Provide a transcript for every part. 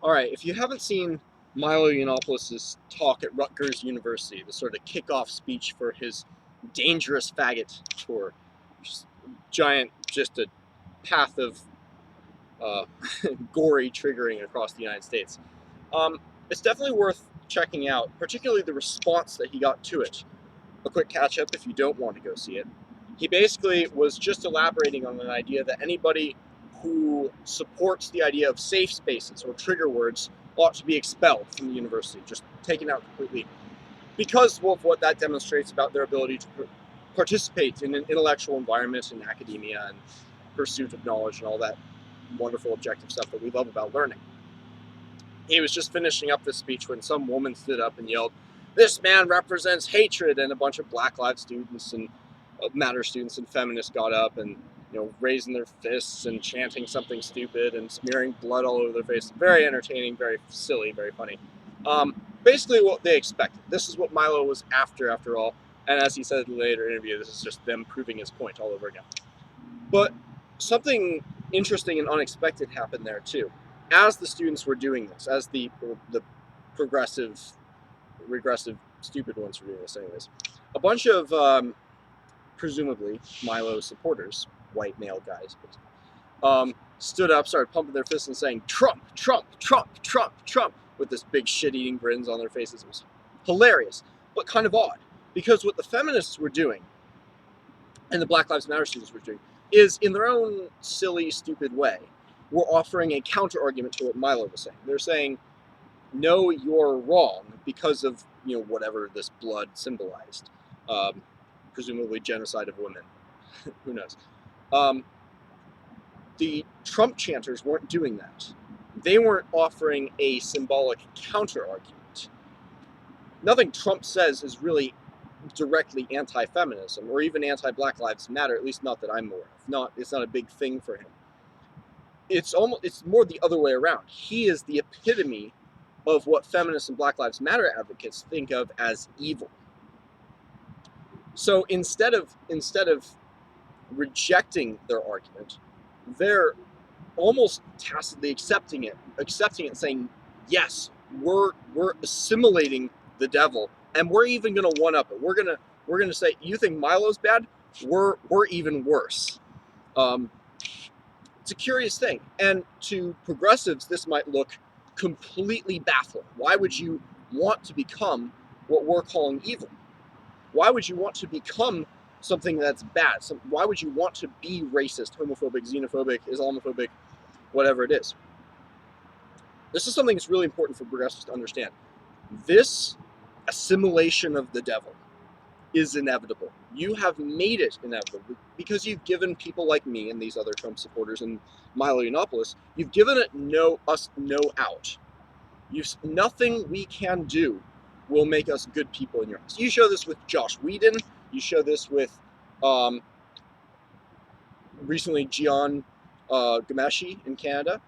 All right, if you haven't seen Milo Yiannopoulos' talk at Rutgers University, the sort of kickoff speech for his dangerous faggot tour, just giant, just a path of gory triggering across the United States, it's definitely worth checking out, particularly the response that he got to it. A quick catch up if you don't want to go see it. He basically was just elaborating on an idea that anybody who supports the idea of safe spaces or trigger words ought to be expelled from the university, just taken out completely, because of what that demonstrates about their ability to participate in an intellectual environment in academia and pursuit of knowledge and all that wonderful objective stuff that we love about learning. He was just finishing up this speech when some woman stood up and yelled, "This man represents hatred," and a bunch of Black Lives students and Matter students and feminists got up and, raising their fists and chanting something stupid and smearing blood all over their face. Very entertaining, very silly, very funny. Basically what they expected. This is what Milo was after all. And as he said in the later interview, this is just them proving his point all over again. But something interesting and unexpected happened there too. As the students were doing this, as the progressive, regressive, stupid ones were doing this anyways, a bunch of presumably Milo supporters, white male guys, stood up, started pumping their fists and saying, "Trump, Trump, Trump, Trump, Trump," with this big shit-eating grins on their faces. It was hilarious, but kind of odd, because what the feminists were doing and the Black Lives Matter students were doing is, in their own silly, stupid way, were offering a counter-argument to what Milo was saying. They're saying, no, you're wrong because of, whatever this blood symbolized. Presumably genocide of women. Who knows? The Trump chanters weren't doing that. They weren't offering a symbolic counter-argument. Nothing Trump says is really directly anti-feminism or even anti-Black Lives Matter, at least not that I'm aware of. It's not a big thing for him. It's more the other way around. He is the epitome of what feminists and Black Lives Matter advocates think of as evil. So instead of rejecting their argument, they're almost tacitly accepting it and saying, yes, we're assimilating the devil, and we're even gonna one up it. We're gonna say, you think Milo's bad? We're even worse. It's a curious thing, and to progressives, this might look completely baffling. Why would you want to become what we're calling evil? Why would you want to become something that's bad? Why would you want to be racist, homophobic, xenophobic, Islamophobic, whatever it is? This is something that's really important for progressives to understand. This assimilation of the devil is inevitable. You have made it inevitable because you've given people like me and these other Trump supporters and Milo Yiannopoulos, you've given us no out. Nothing we can do will make us good people in your eyes. You show this with Josh Whedon. You show this with recently Gian Gameshi in Canada.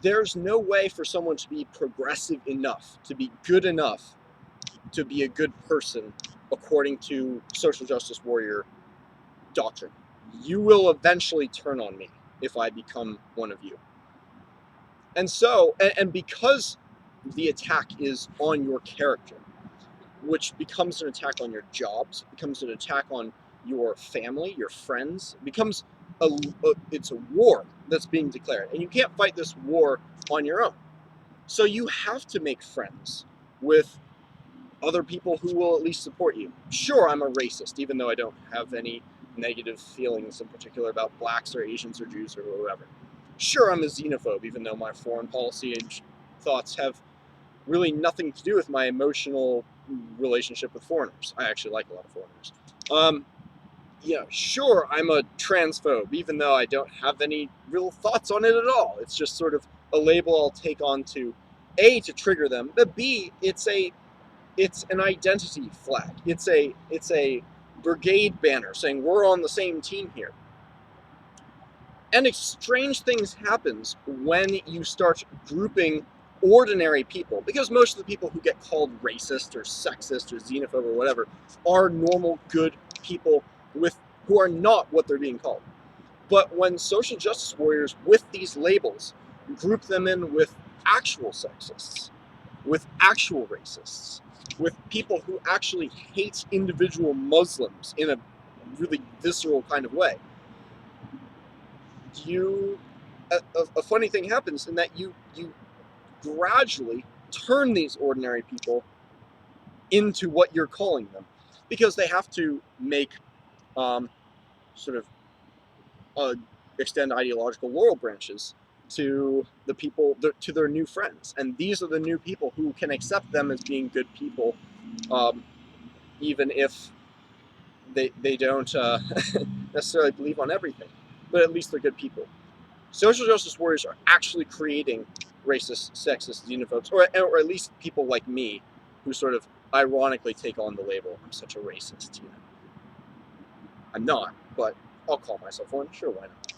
There's no way for someone to be progressive enough, to be good enough, to be a good person according to social justice warrior doctrine. You will eventually turn on me if I become one of you. And so, and because the attack is on your character, which becomes an attack on your jobs, becomes an attack on your family, your friends, it becomes it's a war that's being declared, and you can't fight this war on your own. So you have to make friends with other people who will at least support you. Sure, I'm a racist, even though I don't have any negative feelings in particular about blacks or Asians or Jews or whoever. Sure, I'm a xenophobe, even though my foreign policy and thoughts have really nothing to do with my emotional relationship with foreigners. I actually like a lot of foreigners. Sure, I'm a transphobe, even though I don't have any real thoughts on it at all. It's just sort of a label I'll take on to, A, to trigger them, but B, it's an identity flag. It's a brigade banner saying we're on the same team here. And strange things happens when you start grouping ordinary people, because most of the people who get called racist or sexist or xenophobe or whatever are normal, good people who are not what they're being called. But when social justice warriors with these labels group them in with actual sexists, with actual racists, with people who actually hate individual Muslims in a really visceral kind of way, a funny thing happens in that you gradually turn these ordinary people into what you're calling them, because they have to make sort of extend ideological laurel branches to the people, to their new friends, and these are the new people who can accept them as being good people, even if they don't necessarily believe on everything, but at least they're good people. Social justice warriors are actually creating racist, sexist, xenophobes, or at least people like me, who sort of ironically take on the label, I'm such a racist, you know. I'm not, but I'll call myself one, sure, why not?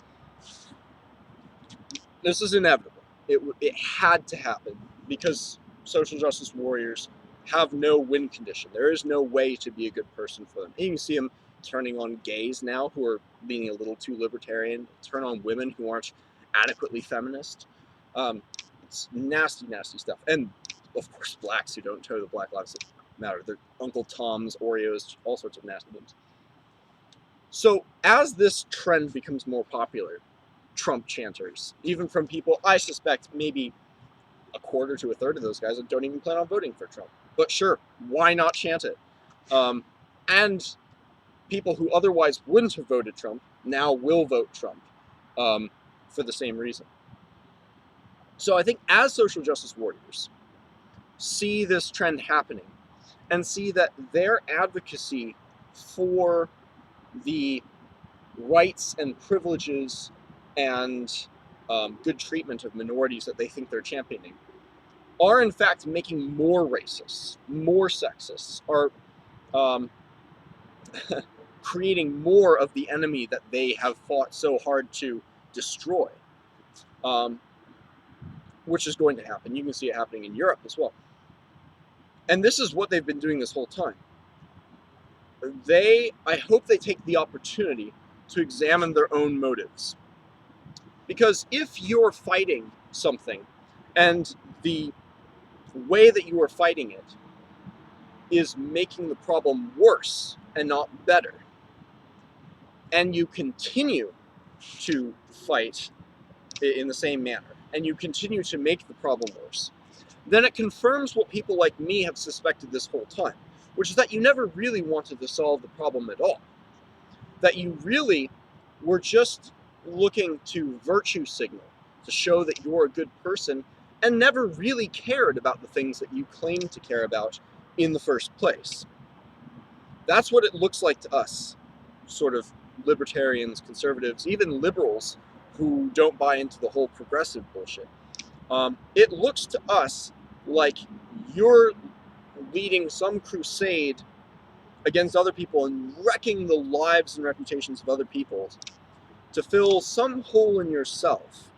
This is inevitable. It had to happen, because social justice warriors have no win condition. There is no way to be a good person for them. And you can see them turning on gays now who are being a little too libertarian, turn on women who aren't adequately feminist. It's nasty, nasty stuff. And of course, blacks who don't toe the Black Lives Matter. They're Uncle Tom's, Oreos, all sorts of nasty things. So as this trend becomes more popular, Trump chanters, even from people, I suspect maybe a quarter to a third of those guys that don't even plan on voting for Trump. But sure, why not chant it? And people who otherwise wouldn't have voted Trump now will vote Trump for the same reason. So I think as social justice warriors see this trend happening and see that their advocacy for the rights and privileges and good treatment of minorities that they think they're championing are in fact making more racists, more sexists, are creating more of the enemy that they have fought so hard to destroy, which is going to happen. You can see it happening in Europe as well. And this is what they've been doing this whole time. I hope they take the opportunity to examine their own motives. Because if you're fighting something and the way that you are fighting it is making the problem worse and not better, and you continue to fight in the same manner, and you continue to make the problem worse, then it confirms what people like me have suspected this whole time, which is that you never really wanted to solve the problem at all. That you really were just looking to virtue signal, to show that you're a good person, and never really cared about the things that you claim to care about in the first place. That's what it looks like to us, sort of libertarians, conservatives, even liberals who don't buy into the whole progressive bullshit. It looks to us like you're leading some crusade against other people and wrecking the lives and reputations of other people to fill some hole in yourself,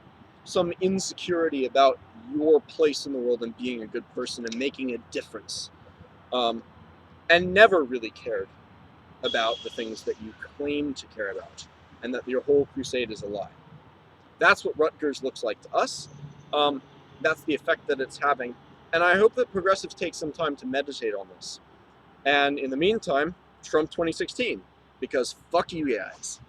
some insecurity about your place in the world and being a good person and making a difference, and never really cared about the things that you claim to care about, and that your whole crusade is a lie. That's what Rutgers looks like to us. That's the effect that it's having, and I hope that progressives take some time to meditate on this. And in the meantime, Trump 2016, because fuck you guys.